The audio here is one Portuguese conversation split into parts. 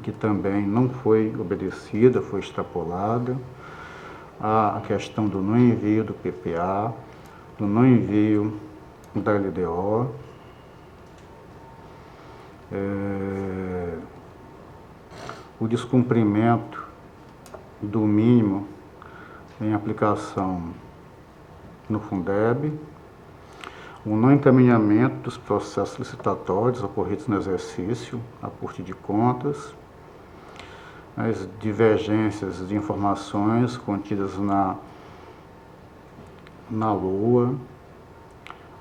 que também não foi obedecida, foi extrapolada, a questão do não envio do PPA, do não envio da LDO, o descumprimento do mínimo em aplicação no Fundeb, o não encaminhamento dos processos licitatórios ocorridos no exercício, ajuste de contas, as divergências de informações contidas na LOA,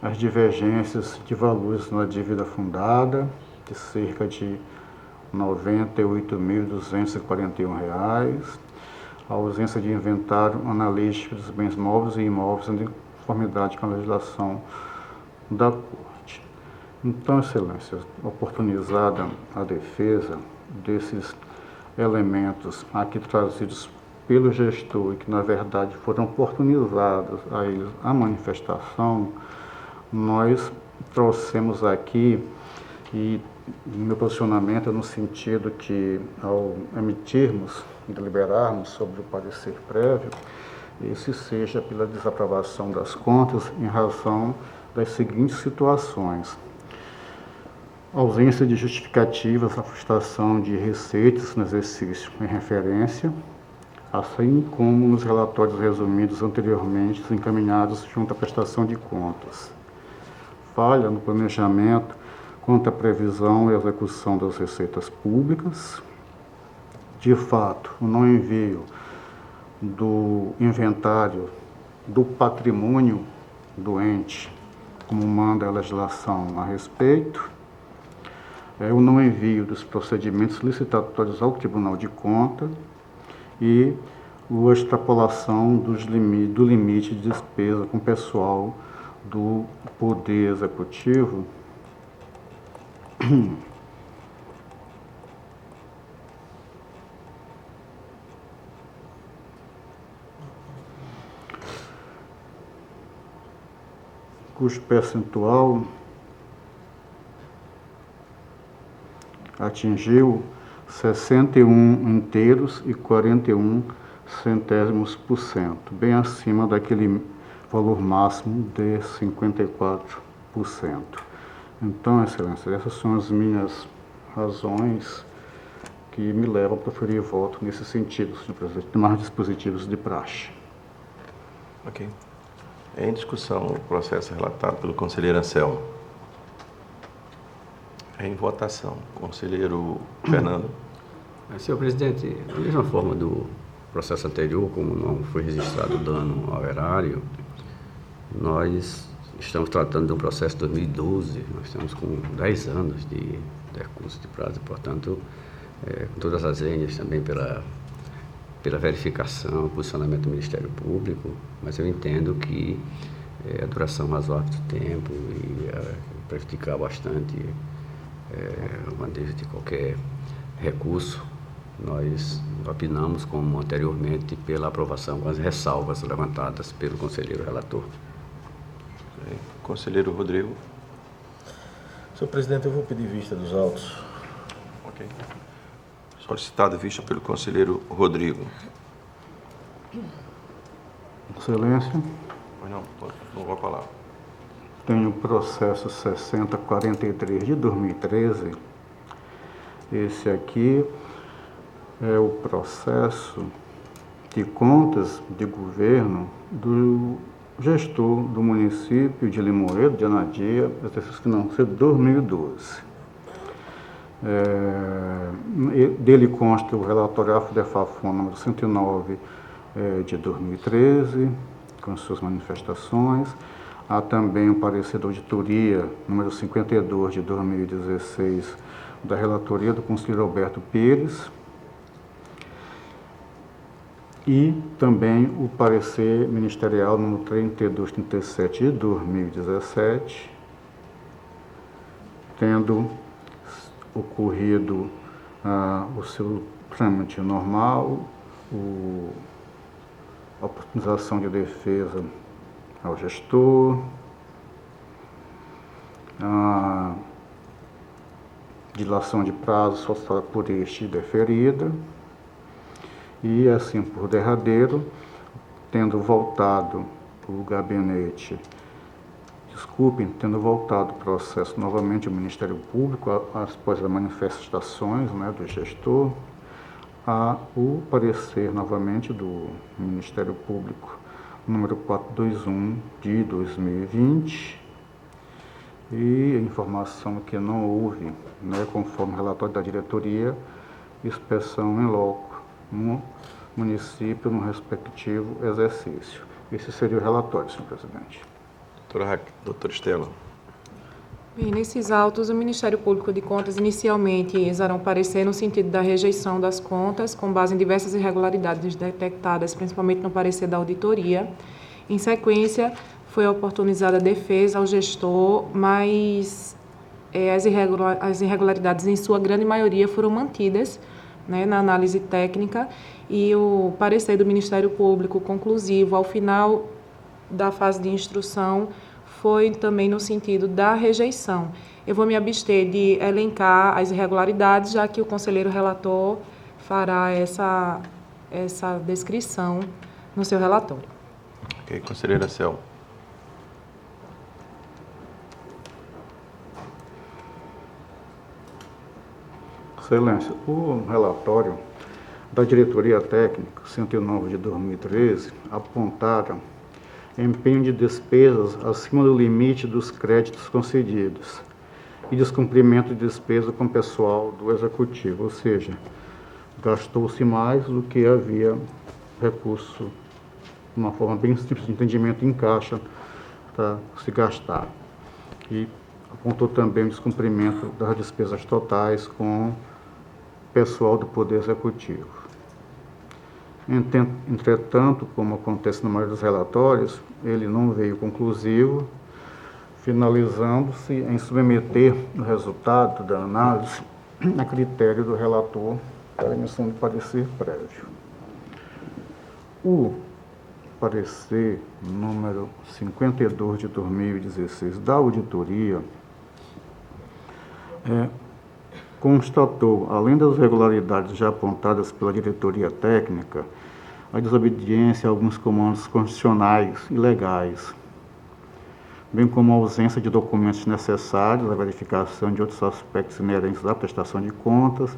as divergências de valores na dívida fundada, de cerca de R$ 98.241, a ausência de inventário analítico dos bens móveis e imóveis em conformidade com a legislação da Corte. Então, Excelência, oportunizada a defesa desses elementos aqui trazidos pelo gestor e que, na verdade, foram oportunizados a eles a manifestação, nós trouxemos aqui, e meu posicionamento é no sentido que, ao emitirmos e deliberarmos sobre o parecer prévio, esse seja pela desaprovação das contas em razão das seguintes situações: ausência de justificativas à frustração de receitas no exercício em referência, assim como nos relatórios resumidos anteriormente encaminhados junto à prestação de contas. Falha no planejamento quanto à previsão e execução das receitas públicas. De fato, o não envio do inventário do patrimônio do ente, como manda a legislação a respeito, o não envio dos procedimentos licitatórios ao Tribunal de Contas e a extrapolação do limite de despesa com pessoal do Poder Executivo, cujo percentual atingiu 61,41%, bem acima daquele valor máximo de 54%. Então, Excelência, essas são as minhas razões que me levam a preferir voto nesse sentido, senhor presidente, demais dispositivos de praxe. Ok. Em discussão, o processo relatado pelo conselheiro Anselmo. Em votação, conselheiro Fernando. Senhor presidente, da mesma forma do processo anterior, como não foi registrado dano ao erário, nós estamos tratando de um processo de 2012, nós estamos com 10 anos de decurso de prazo, portanto, com todas as linhas também pela verificação, posicionamento do Ministério Público, mas eu entendo que a duração razoável do tempo e prejudicar bastante o manejo de qualquer recurso, nós opinamos, como anteriormente, pela aprovação com as ressalvas levantadas pelo conselheiro relator. Conselheiro Rodrigo. Senhor presidente, eu vou pedir vista dos autos. Ok. Solicitado vista pelo conselheiro Rodrigo. Excelência. Pois não vou a palavra. Tenho o processo 6043 de 2013. Esse aqui é o processo de contas de governo do gestor do município de Limoeiro, de Anadia, exercício financeiro de 2012. Dele consta o relatório AFDEFAFON número 109 de 2013, com suas manifestações. Há também o parecer da auditoria número 52 de 2016, da relatoria do conselheiro Alberto Pires, e também o parecer ministerial número 3237 de 2017, tendo ocorrido o seu trâmite normal, a oportunização de defesa ao gestor, dilação de prazo só por este deferida, e assim por derradeiro, tendo voltado o gabinete, tendo voltado o processo novamente ao Ministério Público, após as manifestações, né, do gestor, a o parecer novamente do Ministério Público número 421 de 2020, e a informação que não houve, né, conforme o relatório da diretoria, inspeção em loco no município no respectivo exercício. Esse seria o relatório, senhor presidente. Doutora Estela. Bem, nesses autos, o Ministério Público de Contas inicialmente exarão parecer no sentido da rejeição das contas, com base em diversas irregularidades detectadas, principalmente no parecer da auditoria. Em sequência, foi oportunizada a defesa ao gestor, mas as irregularidades, em sua grande maioria, foram mantidas, né, na análise técnica, e o parecer do Ministério Público conclusivo, ao final da fase de instrução, foi também no sentido da rejeição. Eu vou me abster de elencar as irregularidades, já que o conselheiro relator fará essa descrição no seu relatório. Ok, conselheira Cel. Excelência, o relatório da Diretoria Técnica 109 de 2013 apontaram empenho de despesas acima do limite dos créditos concedidos e descumprimento de despesa com pessoal do Executivo, ou seja, gastou-se mais do que havia recurso, de uma forma bem simples de entendimento, em caixa para se gastar. E apontou também o descumprimento das despesas totais com pessoal do Poder Executivo. Entretanto, como acontece na maioria dos relatórios, ele não veio conclusivo, finalizando-se em submeter o resultado da análise a critério do relator para emissão de parecer prévio. O parecer número 52 de 2016 da auditoria constatou, além das irregularidades já apontadas pela diretoria técnica, a desobediência a alguns comandos constitucionais e legais, bem como a ausência de documentos necessários à verificação de outros aspectos inerentes à prestação de contas,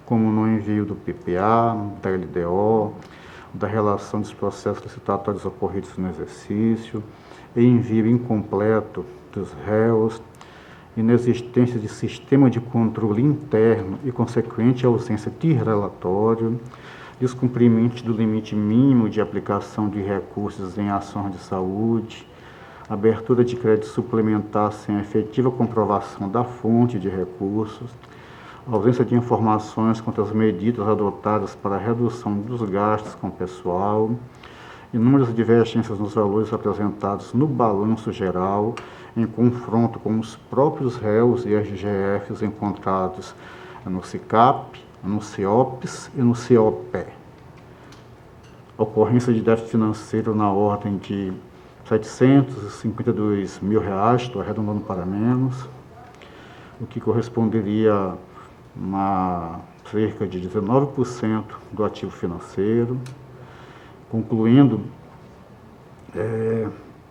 como no envio do PPA, da LDO, da relação dos processos licitatórios ocorridos no exercício, e envio incompleto dos réus, inexistência de sistema de controle interno e consequente ausência de relatório, descumprimento do limite mínimo de aplicação de recursos em ações de saúde, abertura de crédito suplementar sem efetiva comprovação da fonte de recursos, ausência de informações quanto às medidas adotadas para a redução dos gastos com pessoal, inúmeras divergências nos valores apresentados no balanço geral, em confronto com os próprios réus e SGFs encontrados no CICAP, no CIOPS e no CIOPE. Ocorrência de déficit financeiro na ordem de R$752 mil, estou arredondando para menos, o que corresponderia a cerca de 19% do ativo financeiro, concluindo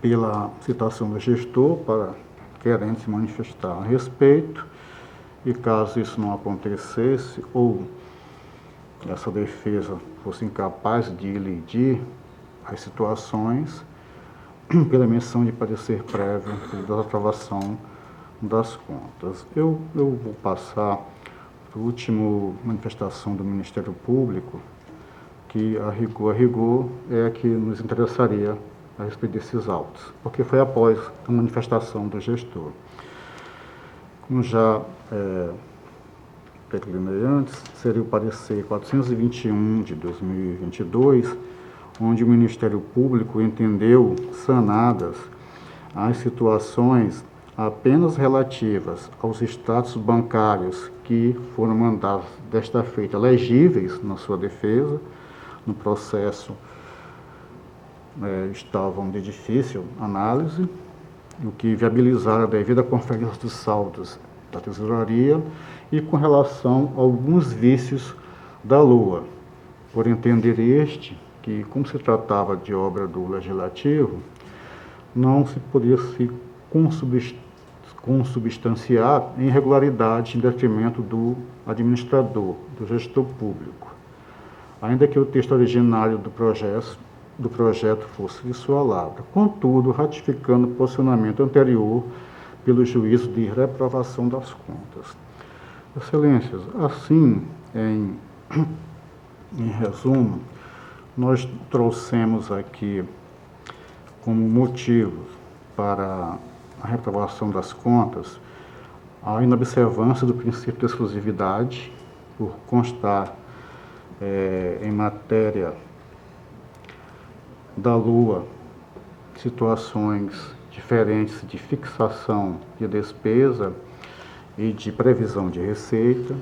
pela citação do gestor para querendo se manifestar a respeito, e caso isso não acontecesse ou essa defesa fosse incapaz de elidir as situações, pela emissão de parecer prévio da aprovação das contas. Eu vou passar para a última manifestação do Ministério Público, que a rigor é a que nos interessaria a respeito desses autos, porque foi após a manifestação do gestor. Como já declinei antes, seria o parecer 421 de 2022, onde o Ministério Público entendeu sanadas as situações apenas relativas aos extratos bancários que foram mandados desta feita legíveis na sua defesa, no processo estavam de difícil análise, o que viabilizaram a devida conferência dos saldos da Tesouraria e com relação a alguns vícios da LOA, por entender este que, como se tratava de obra do Legislativo, não se podia se consubstanciar em irregularidade em detrimento do administrador, do gestor público, ainda que o texto originário do projeto fosse de sua lavra. Contudo, ratificando o posicionamento anterior pelo juízo de reprovação das contas. Excelências, assim, em resumo, nós trouxemos aqui como motivo para a reprovação das contas a inobservância do princípio de exclusividade, por constar em matéria da LOA situações diferentes de fixação de despesa e de previsão de receita.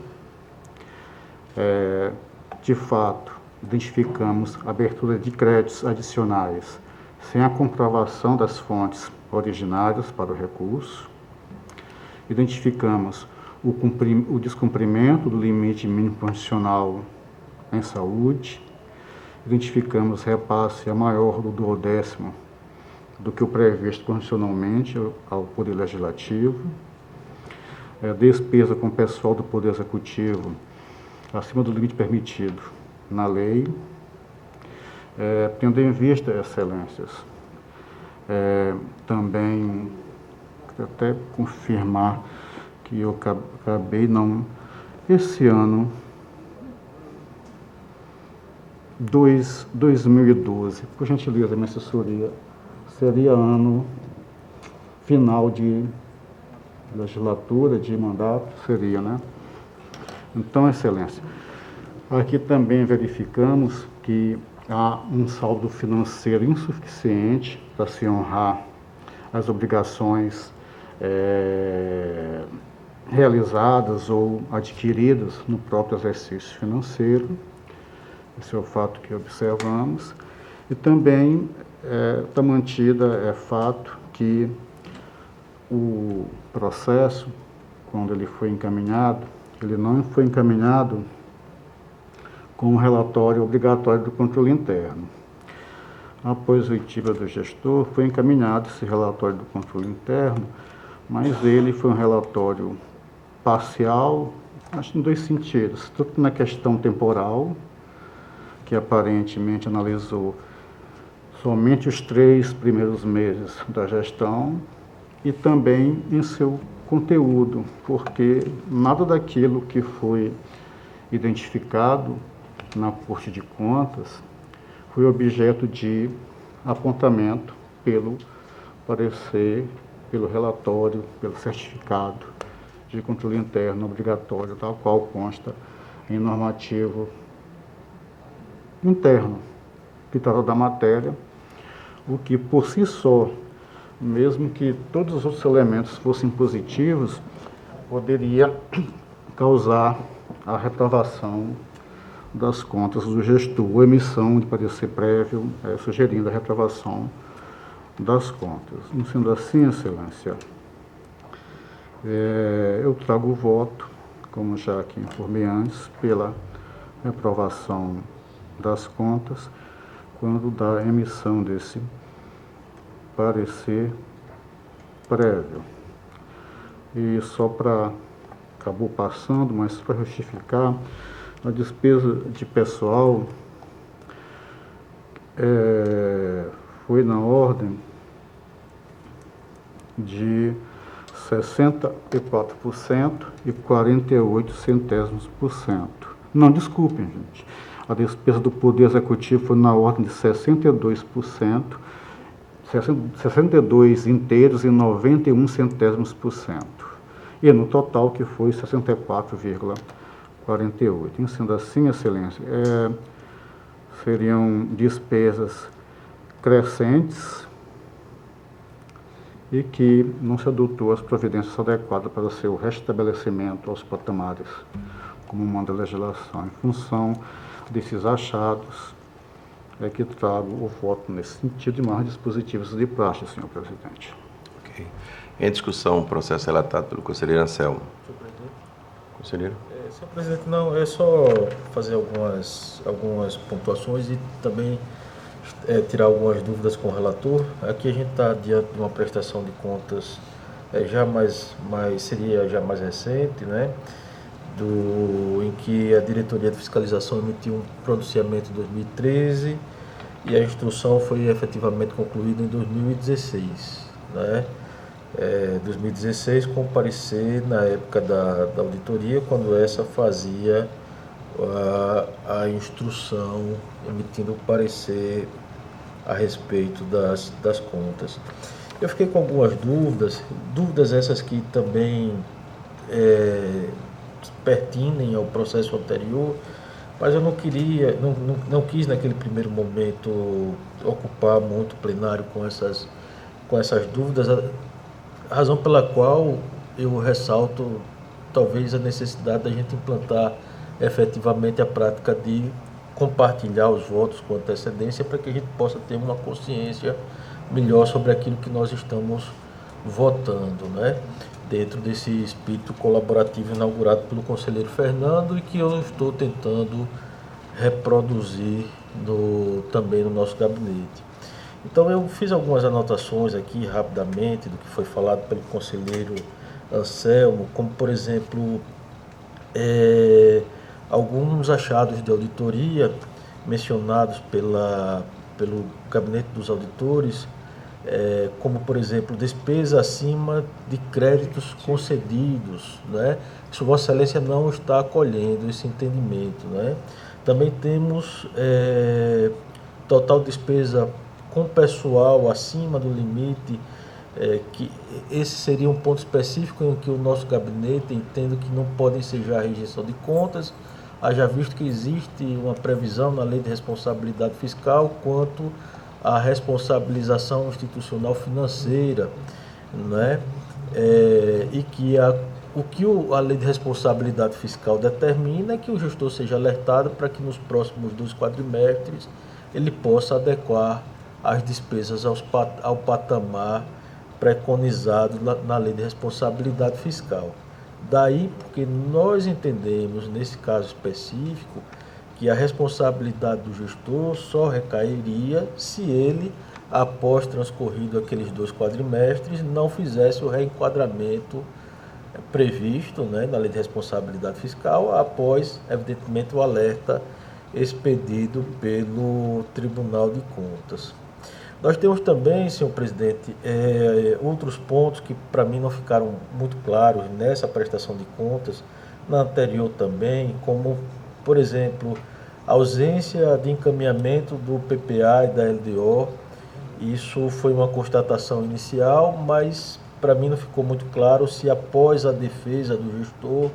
De fato, identificamos abertura de créditos adicionais sem a comprovação das fontes originárias para o recurso. Identificamos o descumprimento do limite mínimo condicional em saúde. Identificamos repasse a maior do 1/10 do que o previsto constitucionalmente ao Poder Legislativo. Despesa com pessoal do Poder Executivo acima do limite permitido na lei. Tendo em vista, excelências, também até confirmar que eu acabei não, esse ano 2012, por gentileza, minha assessoria, seria ano final de legislatura, de mandato, seria, né? Então, excelência, aqui também verificamos que há um saldo financeiro insuficiente para se honrar as obrigações realizadas ou adquiridas no próprio exercício financeiro. Esse é o fato que observamos. E também está mantida fato que o processo, quando ele foi encaminhado, ele não foi encaminhado com o relatório obrigatório do controle interno. Após a oitiva do gestor, foi encaminhado esse relatório do controle interno, mas ele foi um relatório parcial, acho em dois sentidos, tanto na questão temporal, que aparentemente analisou somente os 3 primeiros meses da gestão, e também em seu conteúdo, porque nada daquilo que foi identificado na Corte de Contas foi objeto de apontamento pelo parecer, pelo relatório, pelo certificado de controle interno obrigatório, tal qual consta em normativo interno que trata da matéria, o que por si só, mesmo que todos os outros elementos fossem positivos, poderia causar a reprovação das contas do gestor, emissão de parecer prévio, sugerindo a reprovação das contas. Não sendo assim, excelência, eu trago o voto, como já aqui informei antes, pela reprovação das contas, quando da emissão desse parecer prévio. E só para, acabou passando, mas para justificar, a despesa de pessoal foi na ordem de 64% e 48%. Não, desculpem, gente. A despesa do Poder Executivo foi na ordem de 62%, 62 inteiros e 91 centésimos por cento. E no total, que foi 64,48. Sendo assim, excelência, seriam despesas crescentes e que não se adotou as providências adequadas para o seu restabelecimento aos patamares, como manda a legislação. Em função desses achados, que trago o voto nesse sentido e mais dispositivos de praxe, senhor presidente. Ok. Em discussão, o processo relatado pelo conselheiro Anselmo. Senhor presidente. Conselheiro? Senhor presidente, não, é só fazer algumas pontuações e também tirar algumas dúvidas com o relator. Aqui a gente está diante de uma prestação de contas seria já mais recente, né? Em que a Diretoria de Fiscalização emitiu um pronunciamento em 2013 e a instrução foi efetivamente concluída em 2016, né? 2016 com parecer na época da auditoria, quando essa fazia a instrução, emitindo o parecer a respeito das contas. Eu fiquei com algumas dúvidas essas que também pertinem ao processo anterior, mas eu não quis naquele primeiro momento ocupar muito o plenário com essas dúvidas, a razão pela qual eu ressalto talvez a necessidade da gente implantar efetivamente a prática de compartilhar os votos com antecedência para que a gente possa ter uma consciência melhor sobre aquilo que nós estamos votando, né? Dentro desse espírito colaborativo inaugurado pelo conselheiro Fernando e que eu estou tentando reproduzir também no nosso gabinete. Então eu fiz algumas anotações aqui rapidamente do que foi falado pelo conselheiro Anselmo, como por exemplo alguns achados de auditoria mencionados pelo gabinete dos auditores, como por exemplo despesa acima de créditos concedidos, né? Isso Vossa Excelência não está acolhendo esse entendimento, né? Também temos total despesa com pessoal acima do limite, que esse seria um ponto específico em que o nosso gabinete entende que não pode ensejar a rejeição de contas, haja visto que existe uma previsão na Lei de Responsabilidade Fiscal quanto à responsabilização institucional financeira, né? E que o que a Lei de Responsabilidade Fiscal determina é que o gestor seja alertado para que nos próximos 2 quadrimestres ele possa adequar as despesas ao patamar preconizado na Lei de Responsabilidade Fiscal. Daí porque nós entendemos, nesse caso específico, que a responsabilidade do gestor só recairia se ele, após transcorrido aqueles 2 quadrimestres, não fizesse o reenquadramento previsto, né, na Lei de Responsabilidade Fiscal, após, evidentemente, o alerta expedido pelo Tribunal de Contas. Nós temos também, senhor presidente, outros pontos que para mim não ficaram muito claros nessa prestação de contas, na anterior também, como, por exemplo, a ausência de encaminhamento do PPA e da LDO. Isso foi uma constatação inicial, mas para mim não ficou muito claro se após a defesa do gestor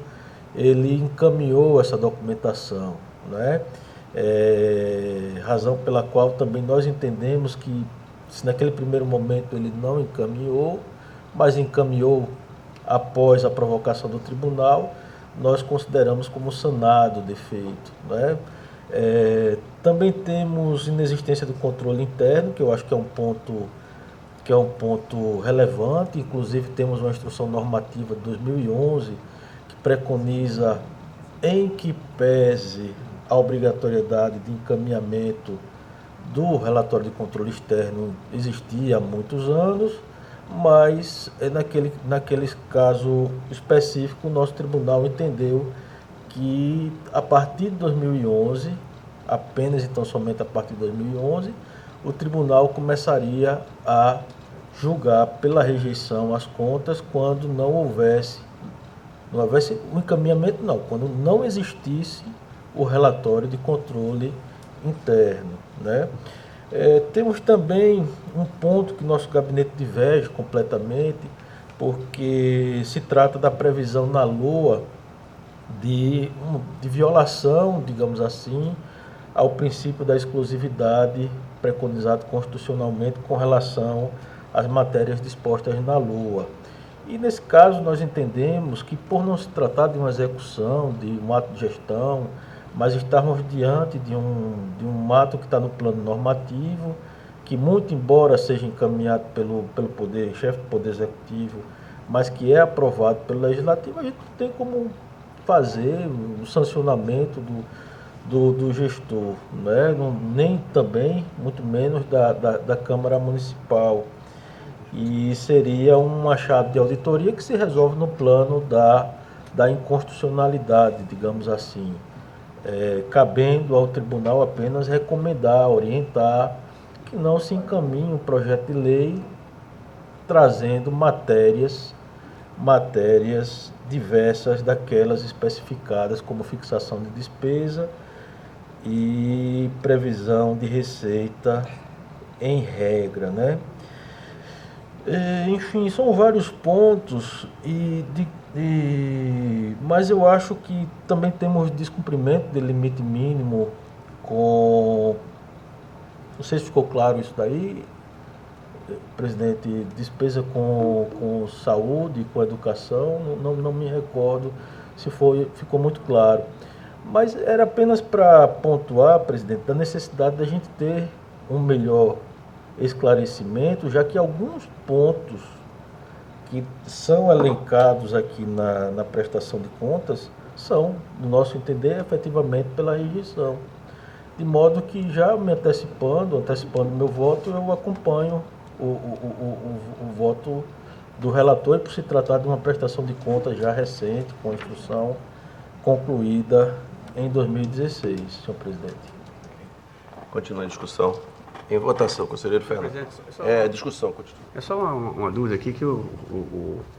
ele encaminhou essa documentação, né? Razão pela qual também nós entendemos que se naquele primeiro momento ele não encaminhou, mas encaminhou após a provocação do tribunal, nós consideramos como sanado o defeito, né? Também temos inexistência do controle interno, que eu acho que é um ponto relevante. Inclusive temos uma instrução normativa de 2011 que preconiza, em que pese a obrigatoriedade de encaminhamento do relatório de controle externo existia há muitos anos, mas naquele caso específico o nosso tribunal entendeu que a partir de 2011, apenas então somente a partir de 2011, o tribunal começaria a julgar pela rejeição às contas quando não houvesse o encaminhamento, quando não existisse o relatório de controle interno, né? Temos também um ponto que nosso gabinete diverge completamente, porque se trata da previsão na LOA de violação, digamos assim, ao princípio da exclusividade preconizado constitucionalmente com relação às matérias dispostas na LOA. E nesse caso nós entendemos que, por não se tratar de uma execução, de um ato de gestão, mas estarmos diante de um ato que está no plano normativo, que muito embora seja encaminhado pelo chefe do Poder Executivo, mas que é aprovado pelo Legislativo, a gente não tem como fazer o sancionamento do gestor, né? Nem também, muito menos da Câmara Municipal. E seria um achado de auditoria que se resolve no plano da inconstitucionalidade, digamos assim, cabendo ao tribunal apenas recomendar, orientar, que não se encaminhe um projeto de lei trazendo matérias diversas daquelas especificadas como fixação de despesa e previsão de receita em regra, né? Enfim, são vários pontos, mas eu acho que também temos descumprimento de limite mínimo com... Não sei se ficou claro isso daí, presidente, despesa com saúde, com educação, não me recordo se ficou muito claro. Mas era apenas para pontuar, presidente, da necessidade da gente ter um melhor esclarecimento, já que alguns pontos que são elencados aqui na prestação de contas são, no nosso entender, efetivamente pela rejeição. De modo que, já me antecipando meu voto, eu acompanho o voto do relator, por se tratar de uma prestação de contas já recente, com instrução concluída em 2016, senhor presidente. Continua a discussão. Em votação, conselheiro Fernando. Discussão, continua. É só uma dúvida aqui, que o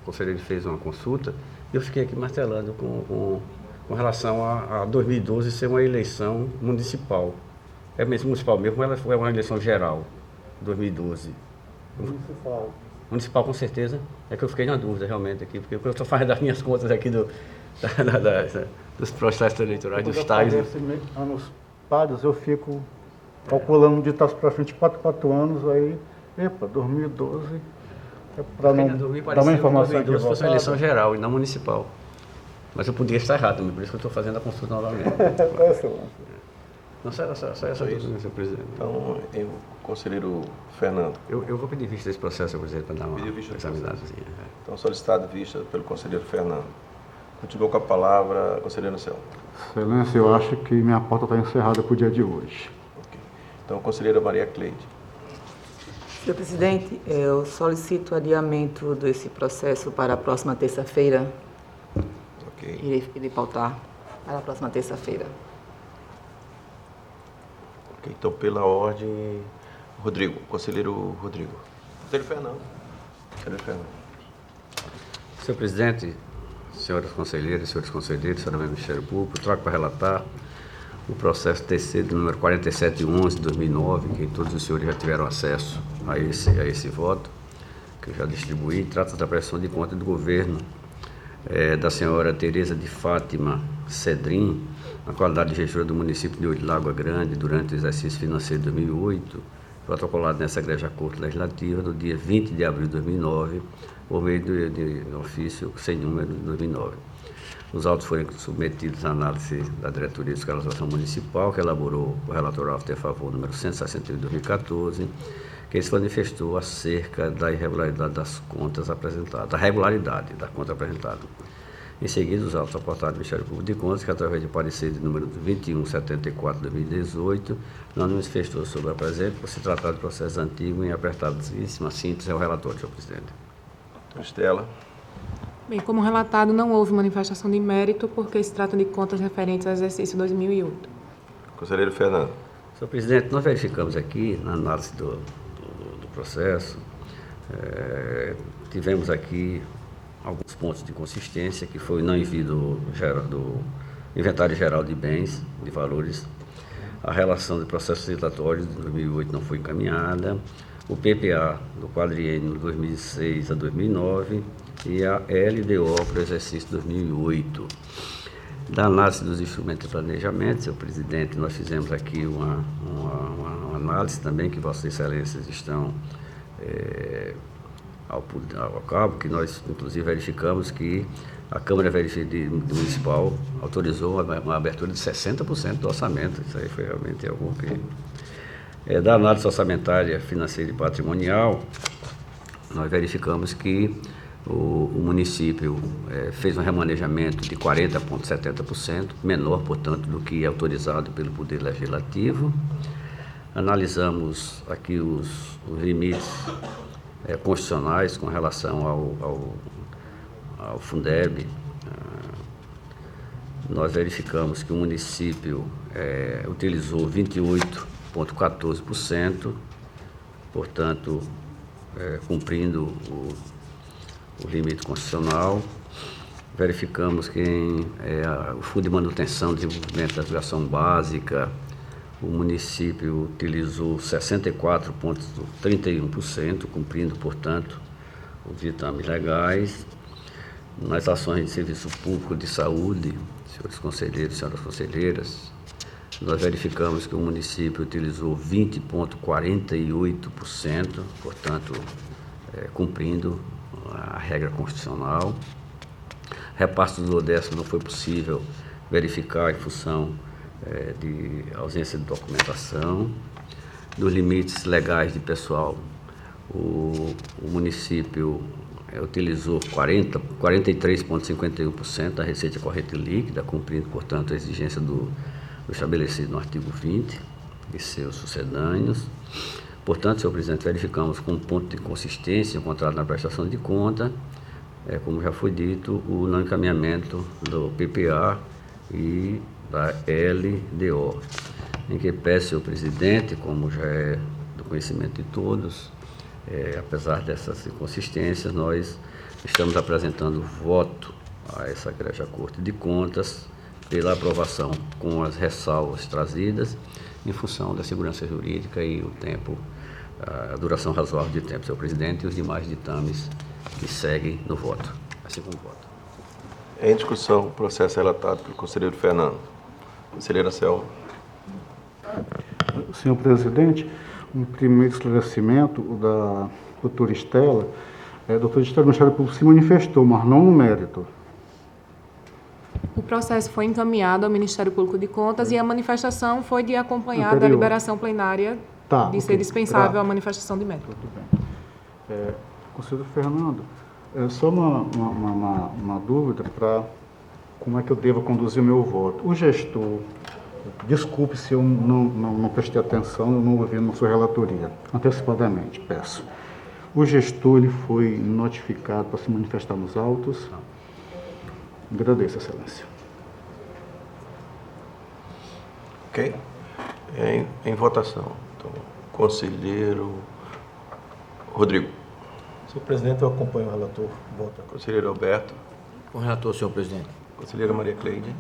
conselheiro fez uma consulta e eu fiquei aqui martelando com relação a 2012 ser uma eleição municipal. É mesmo municipal mesmo, ela foi uma eleição geral, 2012. Municipal. Municipal, com certeza. É que eu fiquei na dúvida realmente aqui, porque eu estou fazendo as minhas contas aqui dos processos eleitorais, dos tags. Anos pares, eu fico calculando de trás para frente, 4 anos, aí, 2012, para não dar uma informação aqui. 2012 fosse uma eleição geral e não municipal. Mas eu podia estar errado também, por isso que eu estou fazendo a consulta novamente. Não, só essa dúvida, senhor presidente. Então, conselheiro Fernando. Eu vou pedir vista desse processo, senhor presidente, para dar uma examinada. Então, solicitado vista pelo conselheiro Fernando. Continua com a palavra, conselheiro Anselmo. Excelência, eu acho que minha pauta está encerrada para o dia de hoje. Okay. Então, conselheira Maria Cleide. Senhor presidente, eu solicito adiamento desse processo para a próxima terça-feira. Ok. Irei pautar para a próxima terça-feira. Ok, então, pela ordem, Rodrigo, conselheiro Rodrigo. Conselheiro Fernando. Conselheiro Fernando. Senhor presidente, senhoras conselheiras, senhores conselheiros, senhora do Ministério Público, trago para relatar o processo TC de número 4711 de 2009, que todos os senhores já tiveram acesso a esse voto, que eu já distribuí. Trata da prestação de conta do governo da senhora Tereza de Fátima Cedrim, na qualidade de gestora do município de Lagoa Grande, durante o exercício financeiro de 2008, protocolado nessa Igreja Corte Legislativa, no dia 20 de abril de 2009, por meio de ofício sem número de 2009. Os autos foram submetidos à análise da Diretoria de Fiscalização Municipal, que elaborou o relatório auto de favor número 161 de 2014, que se manifestou acerca da irregularidade das contas apresentadas, da regularidade da conta apresentada. Em seguida, os autos aportados do Ministério Público de Contas, que através de parecer de número 2174 de 2018, não manifestou sobre a presente, por se tratar de processo antigo, em apertadíssima síntese ao relatório, senhor presidente. Estela. Bem, como relatado, não houve manifestação de mérito, porque se trata de contas referentes ao exercício 2008. Conselheiro Fernando. Senhor presidente, nós verificamos aqui, na análise do processo, tivemos aqui alguns pontos de consistência, que foi o não envio do inventário geral de bens, de valores, a relação de processos licitatórios de 2008 não foi encaminhada, o PPA do quadriênio 2006 a 2009 e a LDO para o exercício 2008. Da análise dos instrumentos de planejamento, senhor presidente, nós fizemos aqui uma análise também, que vossas excelências estão ao cabo, que nós, inclusive, verificamos que a Câmara Municipal autorizou uma abertura de 60% do orçamento. Isso aí foi realmente algo que... Da análise orçamentária, financeira e patrimonial, nós verificamos que o município fez um remanejamento de 40,70%, menor, portanto, do que é autorizado pelo Poder Legislativo. Analisamos aqui os limites constitucionais com relação ao Fundeb. Nós verificamos que o município utilizou 28,14%, portanto, cumprindo o limite constitucional. Verificamos que o Fundo de Manutenção e Desenvolvimento da Educação Básica, o município utilizou 64,31%, cumprindo, portanto, os ditames legais. Nas ações de serviço público de saúde, senhores conselheiros, senhoras conselheiras, nós verificamos que o município utilizou 20,48%, portanto, cumprindo a regra constitucional. Repasse do Odessa não foi possível verificar em função de ausência de documentação. Dos limites legais de pessoal, o município utilizou 43,51% da receita corrente líquida, cumprindo, portanto, a exigência do estabelecido no artigo 20 e seus sucedâneos. Portanto, senhor presidente, verificamos com um ponto de inconsistência encontrado na prestação de conta, como já foi dito, o não encaminhamento do PPA e da LDO, em que peço, senhor presidente, como já é do conhecimento de todos, apesar dessas inconsistências, nós estamos apresentando voto a essa Egrégia Corte de Contas pela aprovação com as ressalvas trazidas em função da segurança jurídica e o tempo, a duração razoável de tempo, senhor presidente, e os demais ditames que seguem no voto. Assim como voto. Em discussão, o processo relatado pelo conselheiro Fernando. Conselheira Selva. Senhor presidente, um primeiro esclarecimento da doutora Estela. A doutora Estela, o Ministério Público se manifestou, mas não no mérito. O processo foi encaminhado ao Ministério Público de Contas e a manifestação foi de acompanhar da Anterior. liberação plenária de ser dispensável a manifestação de mérito. Tudo bem. Conselheiro Fernando, só uma dúvida para como é que eu devo conduzir o meu voto. O gestor, desculpe se eu não prestei atenção, eu não ouvi na sua relatoria, antecipadamente, peço. O gestor ele foi notificado para se manifestar nos autos? Agradeço, excelência. Ok? Em votação. Então, conselheiro Rodrigo. Senhor presidente, eu acompanho o relator. Vota. Conselheiro Alberto. Com o relator, senhor presidente. Conselheira Maria Cleide.